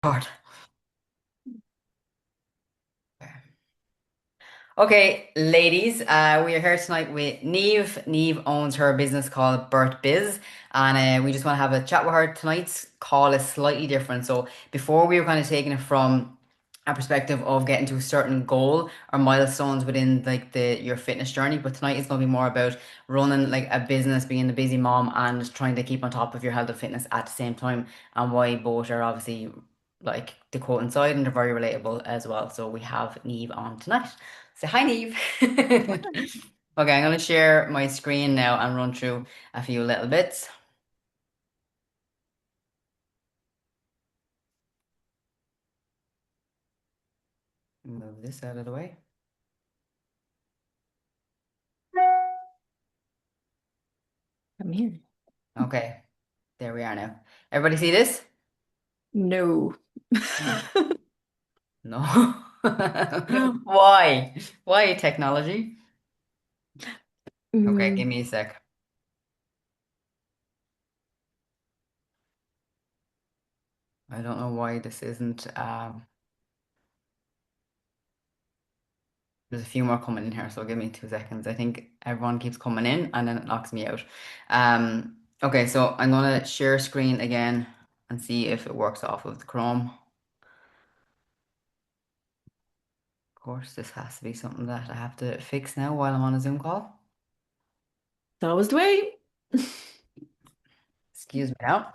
God. Okay, ladies, we are here tonight with Neve. Neve owns her business called Burt Biz, and we just want to have a chat with her. Tonight's call is slightly different. So before we were kind of taking it from a perspective of getting to a certain goal or milestones within like the your fitness journey, but tonight is going to be more about running like a business, being a busy mom, and trying to keep on top of your health and fitness at the same time, and why both are obviously like the coincide and they're very relatable as well. So we have Neve on tonight. Say hi, Neve. Okay, I'm going to share my screen now and run through a few little bits. Move this out of the way. I'm here. Okay, there we are now. Everybody see this? No. No. Why? Why technology? Okay, Mm, give me a sec. I don't know why this isn't. There's a few more coming in here, so give me 2 seconds. I think everyone keeps coming in and then it knocks me out. Okay, so I'm gonna share screen again and see if it works off of the Chrome. Of course, this has to be something that I have to fix now while I'm on a Zoom call. that was the way. Excuse me now.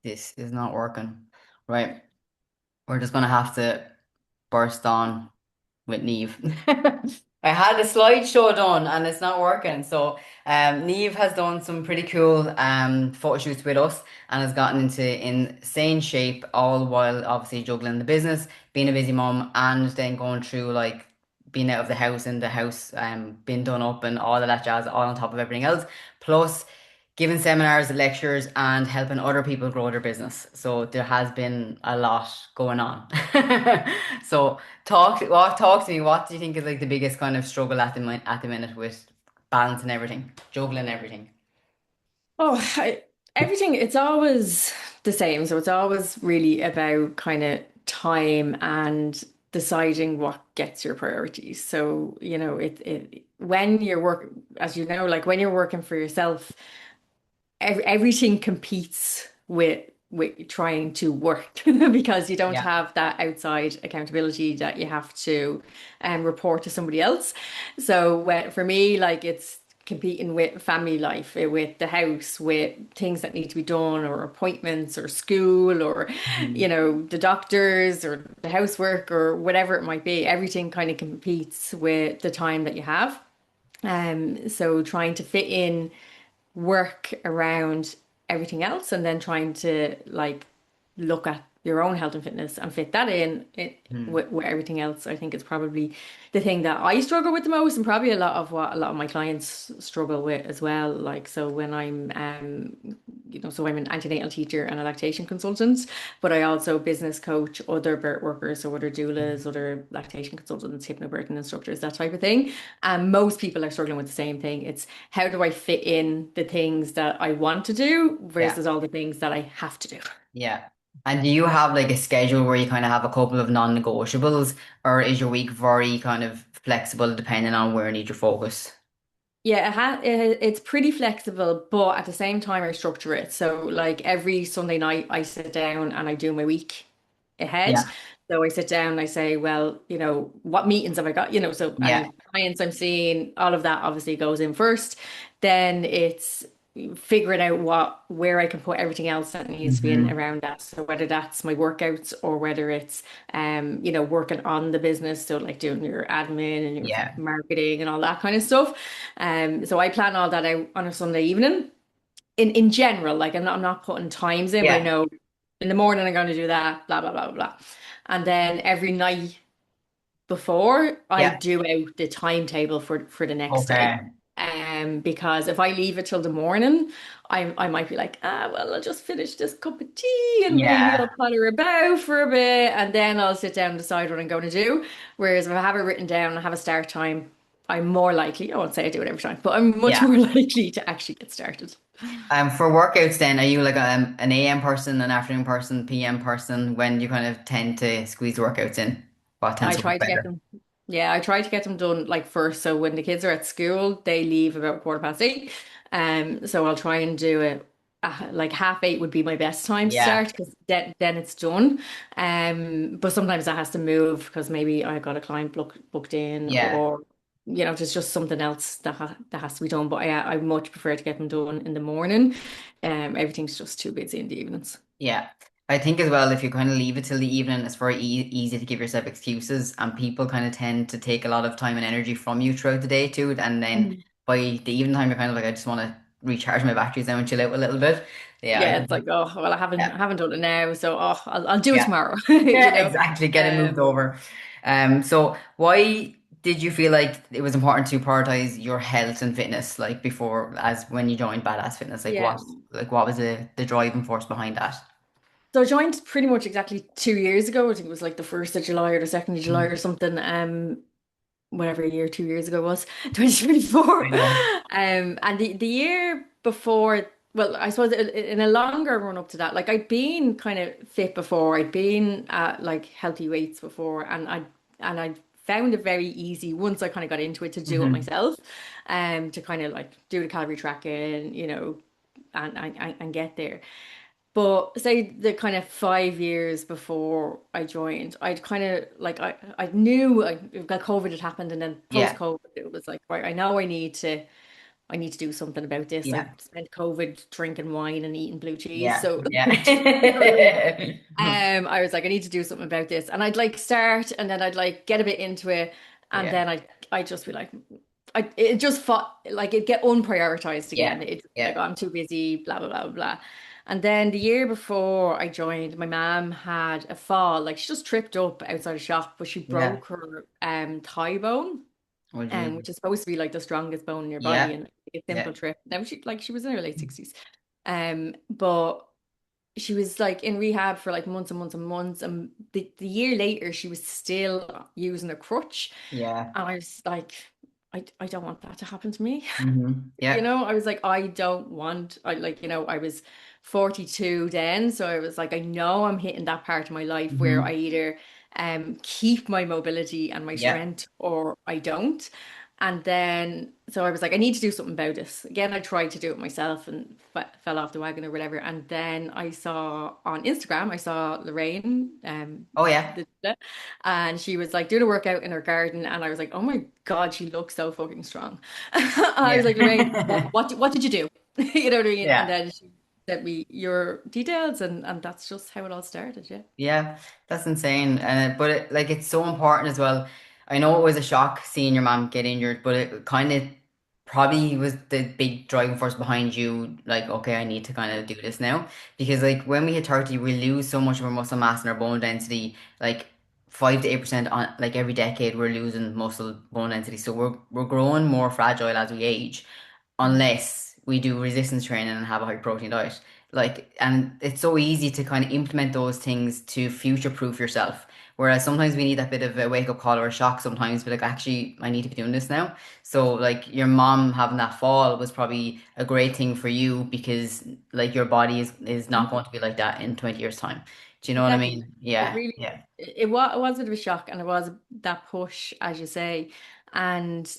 This is not working. Right. We're just gonna have to burst on with Neve. I had the slideshow done and it's not working. So Neve has done some pretty cool photo shoots with us and has gotten into insane shape all while obviously juggling the business, being a busy mom, and then going through like being out of the house and the house being done up and all of that jazz, all on top of everything else. Plus giving seminars, lectures, and helping other people grow their business. So there has been a lot going on. So talk to me. What do you think is like the biggest kind of struggle at at the minute with balancing everything, juggling everything? Oh, everything, it's always the same. So it's always really about kind of time and deciding what gets your priorities. So, when you're as you know, like when you're working for yourself, everything competes with trying to work because you don't Yeah. have that outside accountability that you have to report to somebody else. So for me, like it's competing with family life, with the house, with things that need to be done, or appointments, or school, or Mhm. the doctors, or the housework, or whatever it might be. Everything kind of competes with the time that you have. So trying to fit in work around everything else and then trying to like look at your own health and fitness and fit that in Mhm. with everything else. I think it's probably the thing that I struggle with the most, and probably a lot of what a lot of my clients struggle with as well. Like, so when I'm so I'm an antenatal teacher and a lactation consultant, but I also business coach other birth workers, so other doulas, other lactation consultants, hypnobirthing instructors, that type of thing. And most people are struggling with the same thing. It's how do I fit in the things that I want to do Yeah. versus all the things that I have to do. Yeah. And do you have like a schedule where you kind of have a couple of non-negotiables, or is your week very kind of flexible depending on where you need your focus? Yeah, it's pretty flexible, but at the same time, I structure it. So, like every Sunday night, I sit down and I do my week ahead. Yeah. So I sit down and I say, well, what meetings have I got? So Yeah. any clients I'm seeing, all of that obviously goes in first. Then it's figuring out where I can put everything else that needs to be in Hmm. around that. So whether that's my workouts or whether it's working on the business, so like doing your admin and your Yeah. marketing and all that kind of stuff. So I plan all that out on a Sunday evening. In general, like I'm not putting times in, but I Yeah. know in the morning I'm going to do that, blah blah blah blah blah. And then every night before I Yeah. do out the timetable for the next day. Okay. Because if I leave it till the morning, I might be like, well, I'll just finish this cup of tea and maybe I'll Yeah. potter about for a bit and then I'll sit down and decide what I'm going to do. Whereas if I have it written down and have a start time, I'm more likely, I won't say I do it every time, but I'm much Yeah. more likely to actually get started. For workouts then, are you like an AM person, an afternoon person, PM person when you kind of tend to squeeze workouts in? What tends I to work try to get better? them. Yeah, I try to get them done like first. So when the kids are at school, they leave about 8:15. So I'll try and do it like 8:30 would be my best time to Yeah. start because then it's done. But sometimes that has to move because maybe I got a client booked in Yeah. or there's just something else that has to be done. But I much prefer to get them done in the morning. Everything's just too busy in the evenings. Yeah. I think as well, if you kind of leave it till the evening, it's very easy to give yourself excuses, and people kind of tend to take a lot of time and energy from you throughout the day too. And then by the evening time, you're kind of like, I just want to recharge my batteries now and chill out a little bit. Yeah, I Yeah, it's think, like, oh, well, I haven't yeah, I haven't done it now, so I'll do it yeah, tomorrow, yeah, exactly. Get it moved Um, over. So why did you feel like it was important to prioritize your health and fitness, like before, as when you joined Badass Fitness? yeah. Like, what was the driving force behind that? So I joined pretty much exactly 2 years ago. I think it was like the 1st of July or the 2nd of July or Mhm. something. Whatever year 2 years ago was, 2024. Yeah, And the year before, well, I suppose in a longer run up to that, like I'd been kind of fit before, I'd been at like healthy weights before, and I found it very easy once I kind of got into it to do it hmm, myself, to kind of like do the calorie tracking, and get there. But say the kind of 5 years before I joined, I'd kind of like I knew that COVID had happened, and then post yeah, COVID, it was like, right, I know I need to do something about this. I yeah, spent COVID drinking wine and eating blue cheese, yeah, so yeah, I was like, I need to do something about this, and I'd like start, and then I'd like get a bit into it, and yeah, then I'd just be like, it just fought like it get unprioritized yeah, again. It just like, yeah, oh, I'm too busy, blah blah blah blah blah. And then the year before I joined, my mom had a fall. Like she just tripped up outside a shop, but she yeah. broke her thigh bone, Oh, geez. which is supposed to be like the strongest bone in your body, Yeah, and a yeah, simple trip. Now she was in her late 60s. But she was like in rehab for like months and months and months, and the year later she was still using a crutch. yeah, And I was like, I don't want that to happen to me. yeah, I was like, I don't want, I was 42 then. So I was like, I know I'm hitting that part of my life where I hmm, either keep my mobility and my yeah, strength or I don't. And then, so I was like, I need to do something about this. Again, I tried to do it myself and fell off the wagon or whatever. And then I saw on Instagram, I saw Lorraine, oh yeah, and she was like doing a workout in her garden. And I was like, oh my God, she looks so fucking strong. I was like, Lorraine, yeah, what did you do? You know what I mean? And yeah. then she sent me your details, and that's just how it all started. Yeah. Yeah, that's insane. But like it's so important as well. I know it was a shock seeing your mom get injured, but it kind of probably was the big driving force behind you. Like, okay, I need to kind of do this now because like when we hit 30, we lose so much of our muscle mass and our bone density. Like 5 to 8% on like every decade, we're losing muscle bone density. So we're growing more fragile as we age Mhm. unless we do resistance training and have a high protein diet. Like, and it's so easy to kind of implement those things to future proof yourself. Whereas sometimes we need that bit of a wake up call or a shock sometimes, but like, actually, I need to be doing this now. So, like, your mom having that fall was probably a great thing for you because, like, your body is not Mhm. going to be like that in 20 years' time. Do you know what I Exactly. mean? It Yeah, really, yeah, it was a bit of a shock, and it was that push, as you say. And,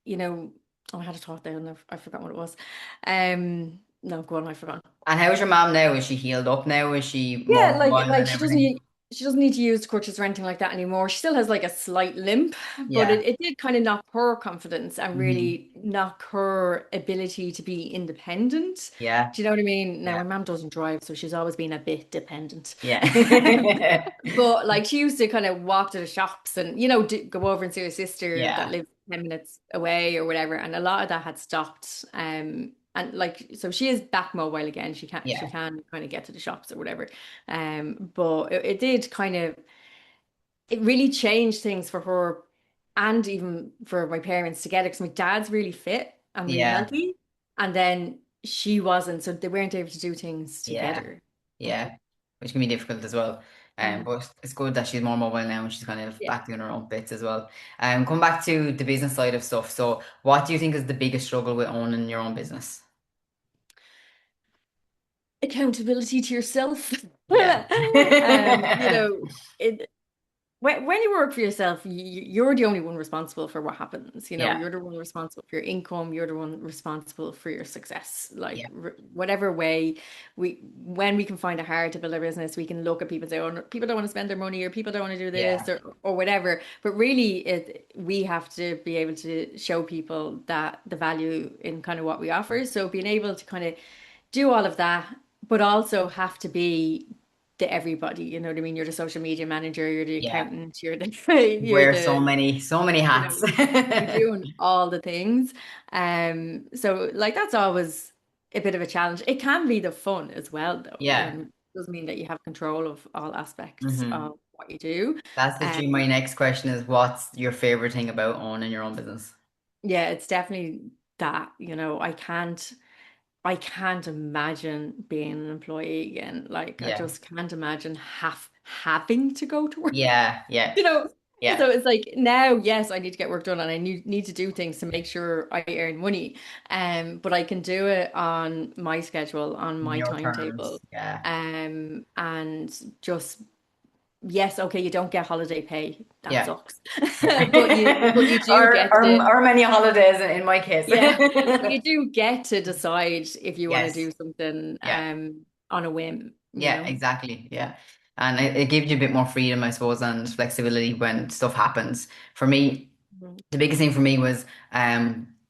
you know, oh, I had a thought there, and I forgot what it was. No, go on, I forgot. And how's your mom now? Is she healed up now? Is she more Yeah, like mobile like and everything? she doesn't need to use crutches or anything like that anymore. She still has like a slight limp, but it, Yeah. it did kind of knock her confidence and Hmm. really knock her ability to be independent. Yeah. Do you know what I mean? Now, Yeah. my mom doesn't drive, so she's always been a bit dependent. Yeah. But like she used to kind of walk to the shops and go over and see her sister that Yeah. lived 10 minutes away or whatever, and a lot of that had stopped. And like so she is back mobile again. She Yeah. can kind of get to the shops or whatever. But it did kind of, it really changed things for her and even for my parents together because my dad's really fit. and really Yeah. healthy. And then she wasn't, so they weren't able to do things Yeah. together. Yeah. Which can be difficult as well. Mm. But it's good that she's more mobile now and she's kind of Yeah. back doing her own bits as well. Come back to the business side of stuff. So, what do you think is the biggest struggle with owning your own business? Accountability to yourself. Yeah. You know, it when you work for yourself, you're the only one responsible for what happens. You know, Yeah. you're the one responsible for your income. You're the one responsible for your success. Like Yeah. whatever way when we can find it hard to build a business, we can look at people and say, "Oh, no, people don't want to spend their money, or people don't want to do Yeah. this, or whatever." But really, we have to be able to show people that the value in kind of what we offer. So being able to kind of do all of that, but also have to be the everybody. You know what I mean? You're the social media manager, you're the Yeah. accountant, you're the you're Wear so the so many you know hats. you're doing all the things. So like that's always a bit of a challenge. It can be the fun as well, though. Yeah. It doesn't mean that you have control of all aspects Hmm. of what you do. That's Um, literally my next question is what's your favorite thing about owning your own business? yeah, it's definitely that. I can't imagine being an employee again. Like I Yeah. just can't imagine having to go to work. Yeah. Yeah. You know, Yeah. so it's like now, yes, I need to get work done and I need to do things to make sure I earn money. But I can do it on my schedule, on In my your terms. timetable. Yeah. And just yes, okay, you don't get holiday pay. That Yeah. sucks. Yeah. But you do get to Or many holidays in my case. yeah, but you do get to decide if you want to Yes. do something Yeah. on a whim, you Yeah, know? exactly. Yeah. And it gives you a bit more freedom, I suppose, and flexibility when stuff happens. For me, Mhm. the biggest thing for me was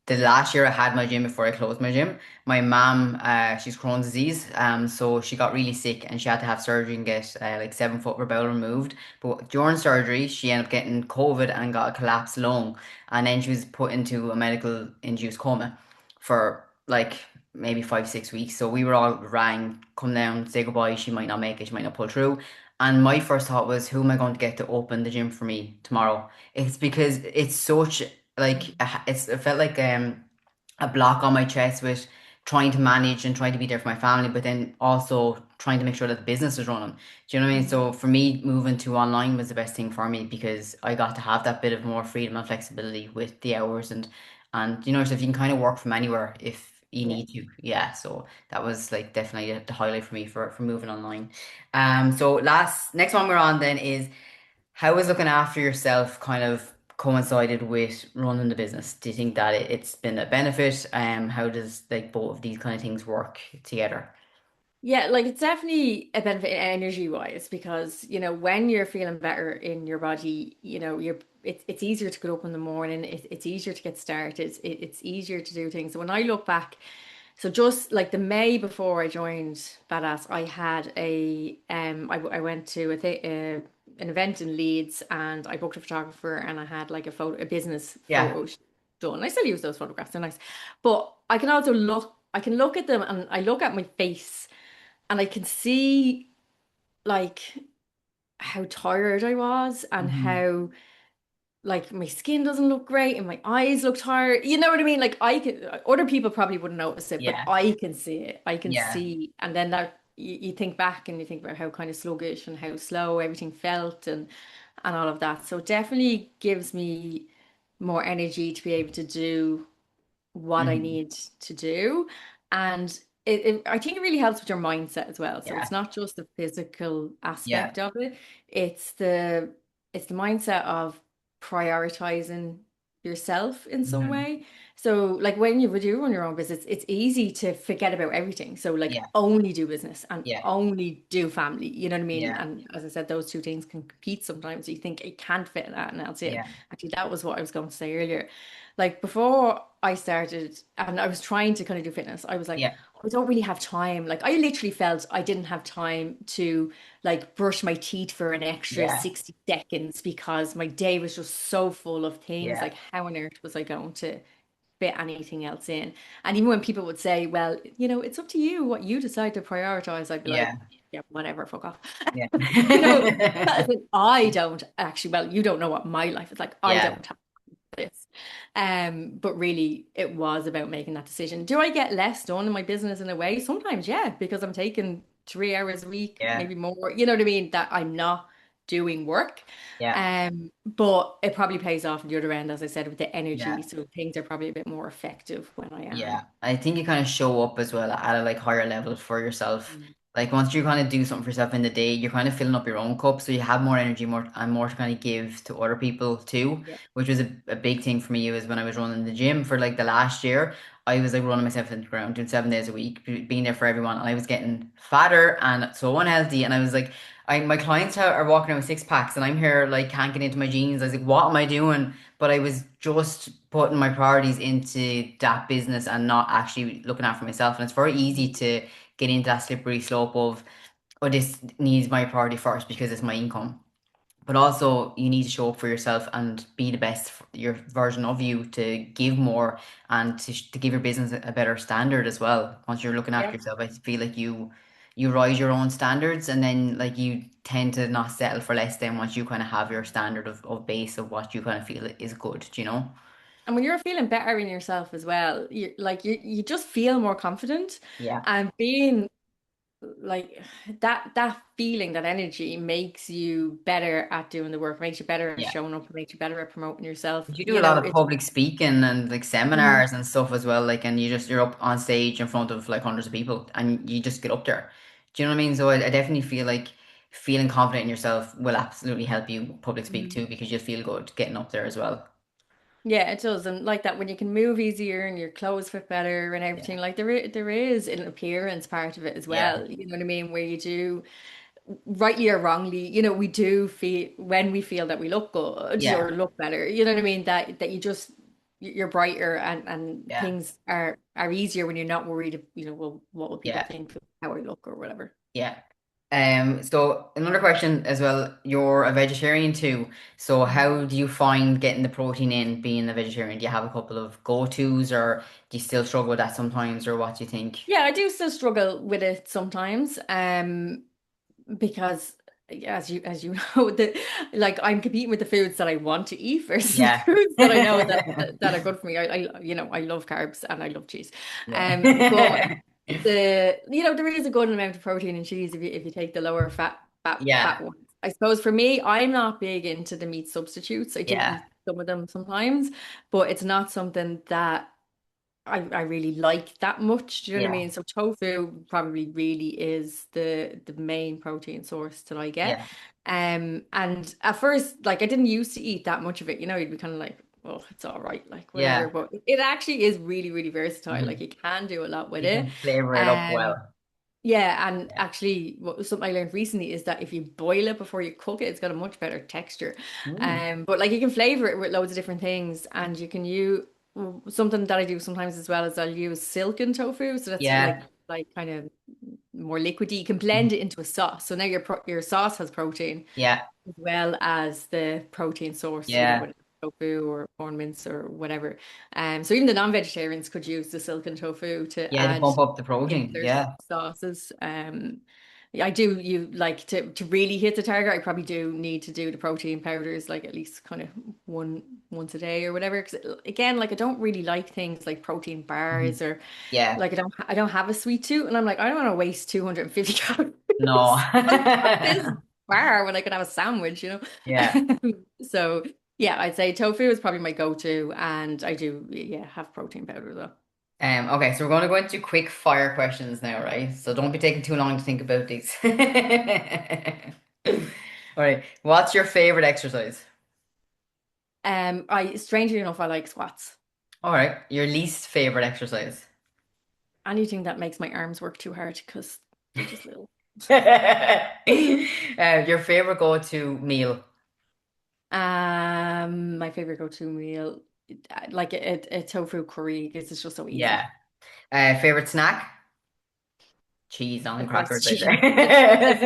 the last year I had my gym before I closed my gym. My mom, she's Crohn's disease, so she got really sick and she had to have surgery and get like 7 foot of her bowel removed. But during surgery, she ended up getting COVID and got a collapsed lung, and then she was put into a medical induced coma for like maybe 5 6 weeks. So we were all rang, come down, say goodbye. She might not make it, she might not pull through. And my first thought was, who am I going to get to open the gym for me tomorrow? It's because it's such like it felt like a block on my chest with trying to manage and trying to be there for my family, but then also trying to make sure that the business is running. Do you know what I mean? Mhm. So for me, moving to online was the best thing for me because I got to have that bit of more freedom and flexibility with the hours and so if you can kind of work from anywhere if you Yeah. need to. Yeah, so that was like definitely the highlight for me for moving online. So next one we're on then is how is looking after yourself kind of coincided with running the business? Do you think that it's been a benefit? How does like both of these kind of things work together? Yeah, like it's definitely a benefit energy wise because when you're feeling better in your body, it's easier to get up in the morning. It's easier to get started. It's easier to do things. So when I look back, so just like the May before I joined Badass, I had I went to an event in Leeds and I booked a photographer and I had like a business Yeah. photo done. I still use those photographs, they're nice. But I can look at them and I look at my face and I can see like how tired I was and Hmm. how like my skin doesn't look great and my eyes look tired. You know what I mean? Like I can, other people probably wouldn't notice it, but Yeah. I can see it. I can Yeah. see, and then that you think back and you think about how kind of sluggish and how slow everything felt and all of that. So it definitely gives me more energy to be able to do what I Hmm. need to do. And I think it really helps with your mindset as well. So Yeah. it's not just the physical Yeah. aspect of it, it's the mindset of prioritizing yourself in some Hmm. way. So like when you do run your own business, it's easy to forget about everything. So like Yeah. only do business and Yeah. only do family. You know what I mean? Yeah. And as I said, those two things can compete sometimes. You think it can't fit in that, and that's it. Yeah. Actually, that was what I was going to say earlier. Like before I started and I was trying to kind of do fitness, I was like, Yeah. I don't really have time. Like I literally felt I didn't have time to like brush my teeth for an extra Yeah. 60 seconds because my day was just so full of things. Yeah. Like how on earth was I going to fit anything else in? And even when people would say, well, it's up to you what you decide to prioritize, I'd be Yeah. like, yeah, whatever, fuck off. Yeah. You know, as in, I don't actually, well, you don't know what my life is like. I Yeah. don't have. this. But really, it was about making that decision. Do I get less done in my business in a way? Sometimes, yeah, because I'm taking 3 hours a week, Yeah, maybe more. You know what I mean? That I'm not doing work. yeah, But it probably pays off on the other end, as I said, with the energy. yeah. So things are probably a bit more effective when I Yeah, am. I think you kind of show up as well at a like higher level for yourself. Mm. Like once you kind of do something for yourself in the day, you're kind of filling up your own cup, so you have more energy, more and more to kind of give to other people too, Yeah. which was a big thing for me. Was when I was running the gym for like the last year, I was like running myself into the ground, doing 7 days a week, being there for everyone, and I was getting fatter and so unhealthy, and I was like, my clients are walking around with six packs, and I'm here like can't get into my jeans. I was like, what am I doing? But I was just putting my priorities into that business and not actually looking after myself. And it's very easy to get into that slippery slope of, oh, this needs my priority first because it's my income. But also, you need to show up for yourself and be the best your version of you to give more and to give your business a better standard as well. Once you're looking after Yeah. yourself, I feel like you rise your own standards and then like you tend to not settle for less than once you kind of have your standard of base of what you kind of feel is good, do you know? And when you're feeling better in yourself as well, you just feel more confident Yeah, and being like that feeling, that energy makes you better at doing the work, makes you better at yeah. showing up, makes you better at promoting yourself. But you do a You lot know, of it's public speaking and like Mhm. seminars and stuff as well, like and you're up on stage in front of like hundreds of people and you just get up there. Do you know what I mean? So I definitely feel like feeling confident in yourself will absolutely help you public speak Mhm. too because you feel good getting up there as well. Yeah, it does. And like that, when you can move easier and your clothes fit better and everything, Yeah. like there is an appearance part of it as Yeah. well. You know what I mean? Where you do, rightly or wrongly, we do feel when we feel that we look good Yeah. or look better, you know what I mean? That you just you're brighter and Yeah. things are easier when you're not worried, well, what will people Yeah. think of how I look or whatever. Yeah. So another question as well, you're a vegetarian too. So Mhm. how do you find getting the protein in being a vegetarian? Do you have a couple of go-tos or do you still struggle with that sometimes or what do you think? Yeah, I do still struggle with it sometimes. Because as you know, that like I'm competing with the foods that I want to eat versus the Yeah. foods that I know that are good for me. I love carbs and I love cheese. But Yeah. there is a good amount of protein in cheese if you take the lower fat Yeah. ones. I suppose for me, I'm not big into the meat substitutes. I do Yeah. eat some of them sometimes, but it's not something that I really like that much. Do you know what I Yeah. mean? So tofu probably really is the main protein source that I get. Yeah. And at first, like I didn't used to eat that much of it. You'd be kind of like, oh, it's all right, like whatever. Yeah. But it actually is really, really versatile. Like Mhm. you can do a lot with You it. can flavor it up Um, well. yeah, and Yeah. actually, something I learned recently is that if you boil it before you cook it, it's got a much better texture. Mm. But like you can flavor it with loads of different things, and you can use something that I do sometimes as well is I'll use silken tofu, so that's Yeah. like kind of more liquidy. You can blend Mhm. it into a sauce, so now your sauce has protein Yeah. as well as the protein source, Yeah. whether it's tofu or corn mince or whatever. So even the non-vegetarians could use the silken tofu to Yeah, to add pump up the into protein. their Yeah. sauces. I do you like to really hit the target. I probably do need to do the protein powders like at least kind of once a day or whatever. Because again, like I don't really like things like protein Mhm. bars or Yeah. like I don't have a sweet tooth, and I'm like I don't want to waste 250 No. calories on this bar when I could have a sandwich. Yeah. So yeah, I'd say tofu is probably my go-to, and I do yeah have protein powder though. Okay, so we're going to go into quick fire questions now, right? So don't be taking too long to think about these. All right. What's your favorite exercise? I strangely enough I like squats. All right. Your least favorite exercise? Anything that makes my arms work too hard because they're just little. Your favorite go-to meal? My favorite go-to meal, like a tofu curry, because it's just so easy. Yeah. Favorite snack? Cheese on Advice crackers, I cheese. Advice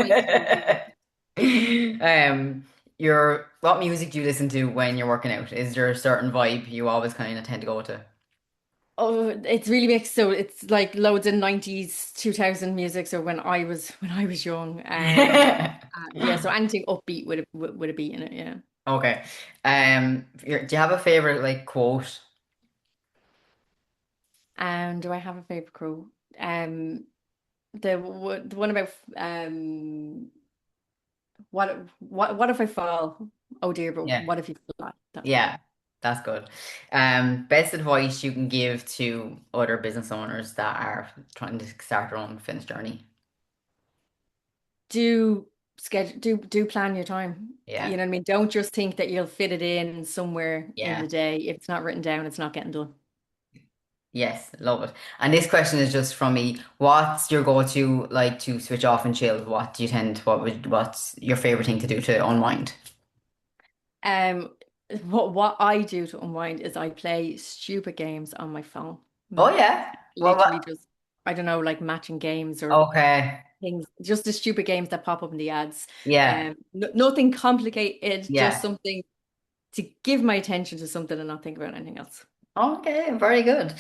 cheese. say. What music do you listen to when you're working out? Is there a certain vibe you always kind of tend to go to? Oh, it's really mixed. So it's like loads of 90s, 2000 music. So when I was young, yeah. So anything upbeat would have beat in it. Yeah. Okay. Do you have a favorite like quote? Do I have a favorite quote? The one about what if I fall? Oh dear, but Yeah. what if you fly? That's my Yeah, one. that's good. Best advice you can give to other business owners that are trying to start their own fitness journey. Do schedule do plan your time. You Yeah. know what I mean? Don't just think that you'll fit it in somewhere in Yeah. the day. If it's not written down, it's not getting done. Yes, love it. And this question is just from me. What's your go-to like to switch off and chill? What's your favorite thing to do to unwind? Um, what I do to unwind is I play stupid games on my phone. Oh Mm, yeah. Literally just I don't know, like matching games or Okay. things, just the stupid games that pop up in the ads. Yeah. Nothing complicated, just Yeah. something to give my attention to something and not think about anything else. Okay, very good.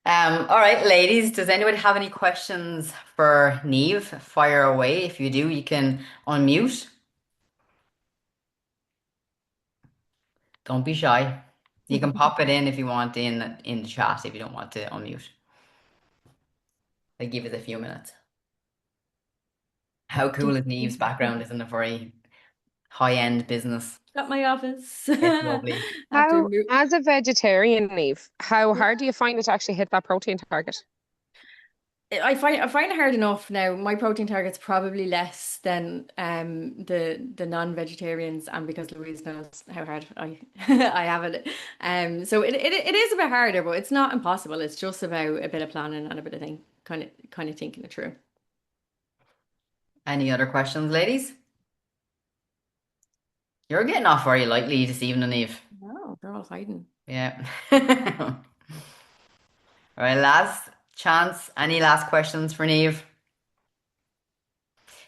All right, ladies, does anybody have any questions for Neve? Fire away. If you do, you can unmute. Don't be shy. You can pop it in if you want in the chat if you don't want to unmute. I'll give it a few minutes. How cool is Neve's background? Isn't a very high-end business. At my office It's lovely. after How, mo as a vegetarian, Eve, how yeah. hard do you find it to actually hit that protein target? I find it hard enough now. My protein target's probably less than the non-vegetarians, and because Louise knows how hard I I have it. So it is a bit harder, but it's not impossible. It's just about a bit of planning and a bit of thing, kind of thinking it through. Any other questions, ladies? You're getting off very lightly this evening, Eve. No, they're all hiding. Yeah. All right, last chance. Any last questions for Neve?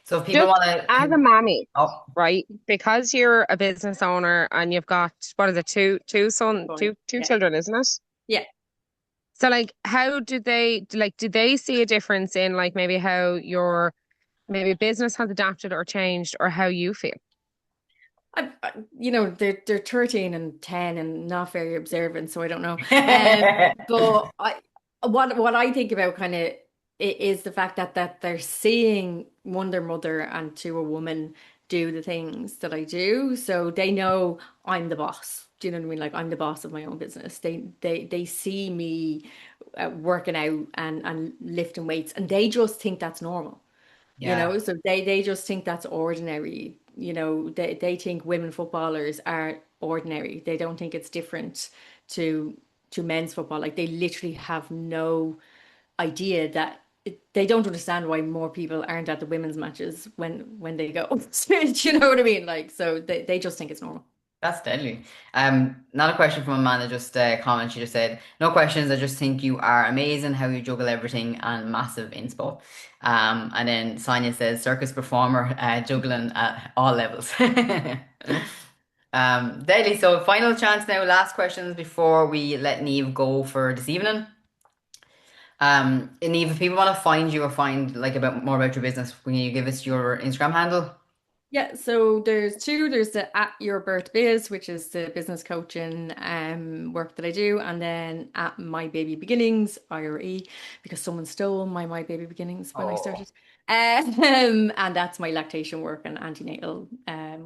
So if people Just want as a to, mommy, oh, right? Because you're a business owner and you've got, what is it, Boy, two yeah, children, isn't it? yeah. So like, how do they see a difference in like maybe how your maybe business has adapted or changed or how you feel? They're 13 and 10 and not very observant, so I don't know. But what I think about kind of is the fact that they're seeing one their mother and two a woman do the things that I do, so they know I'm the boss. Do you know what I mean? Like I'm the boss of my own business. They see me working out and lifting weights, and they just think that's normal. yeah, So they just think that's ordinary. They think women footballers are ordinary. They don't think it's different to men's football. Like they literally have no idea that they don't understand why more people aren't at the women's matches when they go. Do you know what I mean? Like so they just think it's normal. that's deadly. Not a question from Amanda, just a comment. She just said, "No questions. I just think you are amazing. How you juggle everything and massive inspo." And then Sonia says, "Circus performer, juggling at all levels." Deadly. So final chance now. Last questions before we let Neve go for this evening. Neve, if people want to find you or find like about more about your business, can you give us your Instagram handle? Yeah, so there's two. There's the at your birth biz, which is the business coaching work that I do, and then at my baby beginnings, IRE, because someone stole my baby beginnings when I Oh. started. And that's my lactation work and antenatal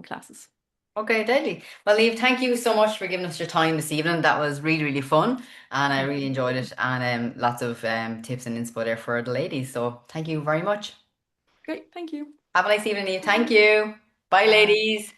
classes. Okay, deadly. Well, Eve, thank you so much for giving us your time this evening. That was really, really fun, and I really enjoyed it. And lots of tips and inspo there for the ladies. So thank you very much. Great, thank you. Have a nice evening, Eve. Thank you. Bye, Bye. ladies.